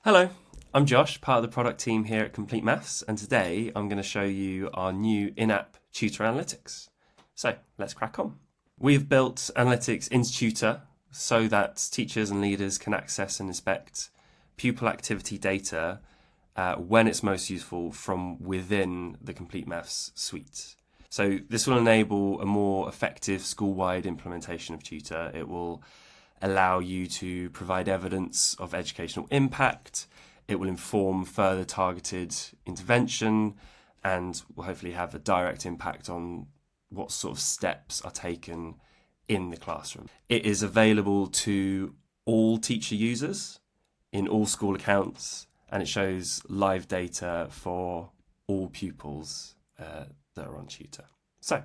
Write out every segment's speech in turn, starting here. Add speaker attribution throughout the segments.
Speaker 1: Hello, I'm Josh, part of the product team here at Complete Maths, and today I'm going to show you our new in-app tutor analytics. So let's crack on. We've built analytics into Tutor so that teachers and leaders can access and inspect pupil activity data when it's most useful from within the Complete Maths suite. So this will enable a more effective school-wide implementation of Tutor. It will allow you to provide evidence of educational impact. It will inform further targeted intervention and will hopefully have a direct impact on what sort of steps are taken in the classroom. It is available to all teacher users in all school accounts, and it shows live data for all pupils that are on Tutor. So,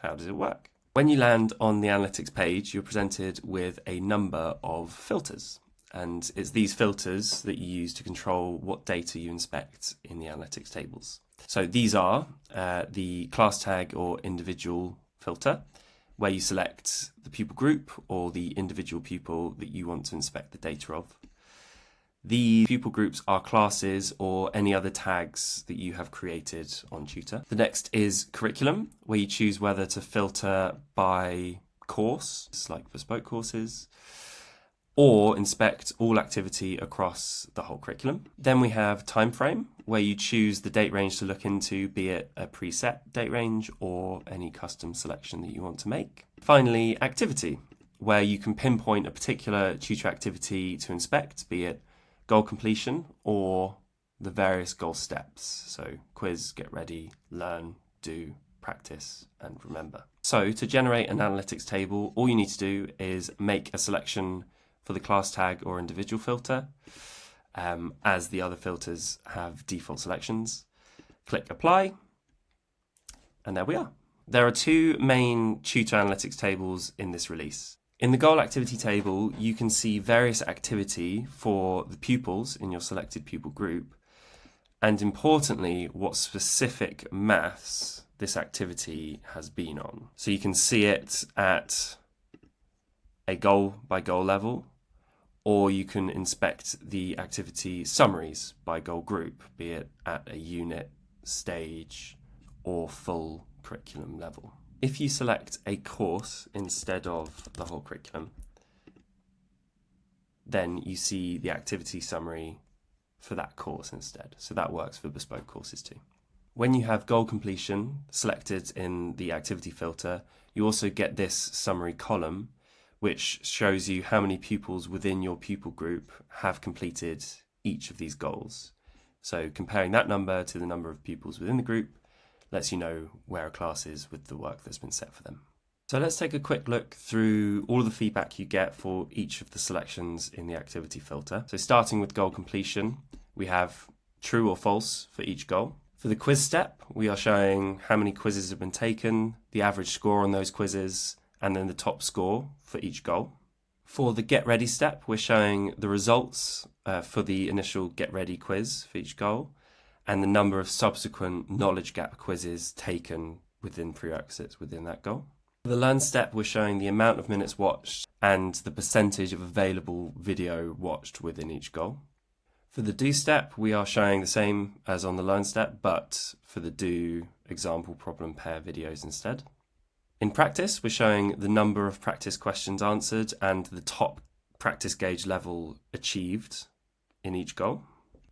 Speaker 1: how does it work? When you land on the analytics page, you're presented with a number of filters. And it's these filters that you use to control what data you inspect in the analytics tables. So these are the class tag or individual filter, where you select the pupil group or the individual pupil that you want to inspect the data of. The pupil groups are classes or any other tags that you have created on Tutor. The next is curriculum, where you choose whether to filter by course, like bespoke courses, or inspect all activity across the whole curriculum. Then we have time frame, where you choose the date range to look into, be it a preset date range or any custom selection that you want to make. Finally, activity, where you can pinpoint a particular tutor activity to inspect, be it goal completion or the various goal steps. So quiz, get ready, learn, do, practice, and remember. So to generate an analytics table, all you need to do is make a selection for the class tag or individual filter, as the other filters have default selections. Click apply, and there we are. There are two main tutor analytics tables in this release. In the goal activity table, you can see various activity for the pupils in your selected pupil group, and importantly, what specific maths this activity has been on. So you can see it at a goal by goal level, or you can inspect the activity summaries by goal group, be it at a unit, stage, or full curriculum level. If you select a course instead of the whole curriculum, then you see the activity summary for that course instead. So that works for bespoke courses too. When you have goal completion selected in the activity filter, you also get this summary column, which shows you how many pupils within your pupil group have completed each of these goals. So comparing that number to the number of pupils within the group lets you know where a class is with the work that's been set for them. So let's take a quick look through all of the feedback you get for each of the selections in the activity filter. So starting with goal completion, we have true or false for each goal. For the quiz step, we are showing how many quizzes have been taken, the average score on those quizzes, and then the top score for each goal. For the get ready step, we're showing the results for the initial get ready quiz for each goal, and the number of subsequent knowledge gap quizzes taken within prerequisites within that goal. For the learn step, we're showing the amount of minutes watched and the percentage of available video watched within each goal. For the do step, we are showing the same as on the learn step, but for the do example problem pair videos instead. In practice, we're showing the number of practice questions answered and the top practice gauge level achieved in each goal.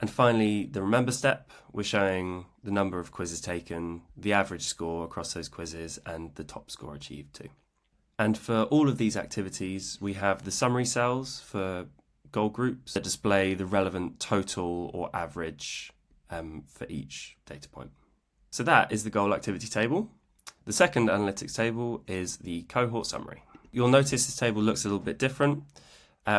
Speaker 1: And finally, the remember step, we're showing the number of quizzes taken, the average score across those quizzes, and the top score achieved too. And for all of these activities, we have the summary cells for goal groups that display the relevant total or average for each data point. So that is the goal activity table. The second analytics table is the cohort summary. You'll notice this table looks a little bit different.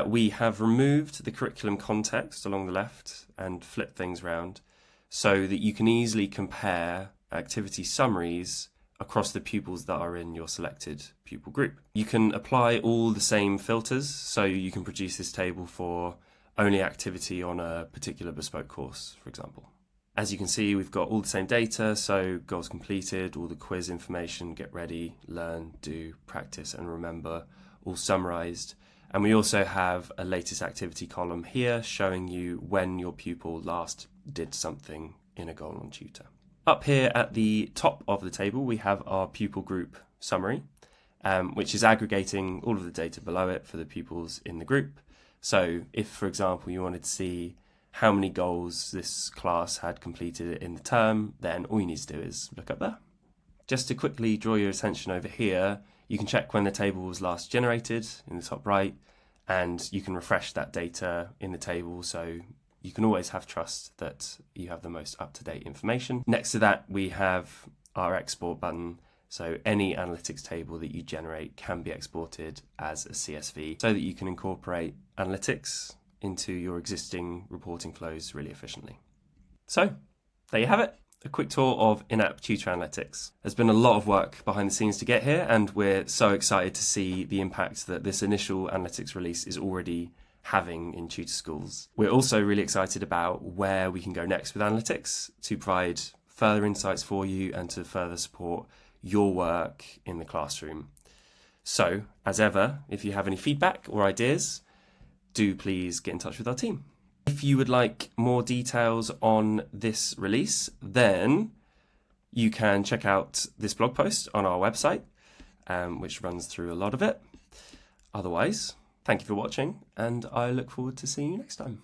Speaker 1: We have removed the curriculum context along the left and flipped things around so that you can easily compare activity summaries across the pupils that are in your selected pupil group. You can apply all the same filters, so you can produce this table for only activity on a particular bespoke course, for example. As you can see, we've got all the same data, so goals completed, all the quiz information, get ready, learn, do, practice, and remember, all summarized. And we also have a latest activity column here showing you when your pupil last did something in a goal on Tutor. Up here at the top of the table, we have our pupil group summary, which is aggregating all of the data below it for the pupils in the group. So if, for example, you wanted to see how many goals this class had completed in the term, then all you need to do is look up there. Just to quickly draw your attention over here, you can check when the table was last generated in the top right, and you can refresh that data in the table, so you can always have trust that you have the most up-to-date information. Next to that, we have our export button, so any analytics table that you generate can be exported as a CSV so that you can incorporate analytics into your existing reporting flows really efficiently. So there you have it, a quick tour of in-app tutor analytics. There's been a lot of work behind the scenes to get here, and we're so excited to see the impact that this initial analytics release is already having in tutor schools. We're also really excited about where we can go next with analytics to provide further insights for you and to further support your work in the classroom. So, as ever, if you have any feedback or ideas, do please get in touch with our team. If you would like more details on this release, then you can check out this blog post on our website, which runs through a lot of it. Otherwise, thank you for watching, and I look forward to seeing you next time.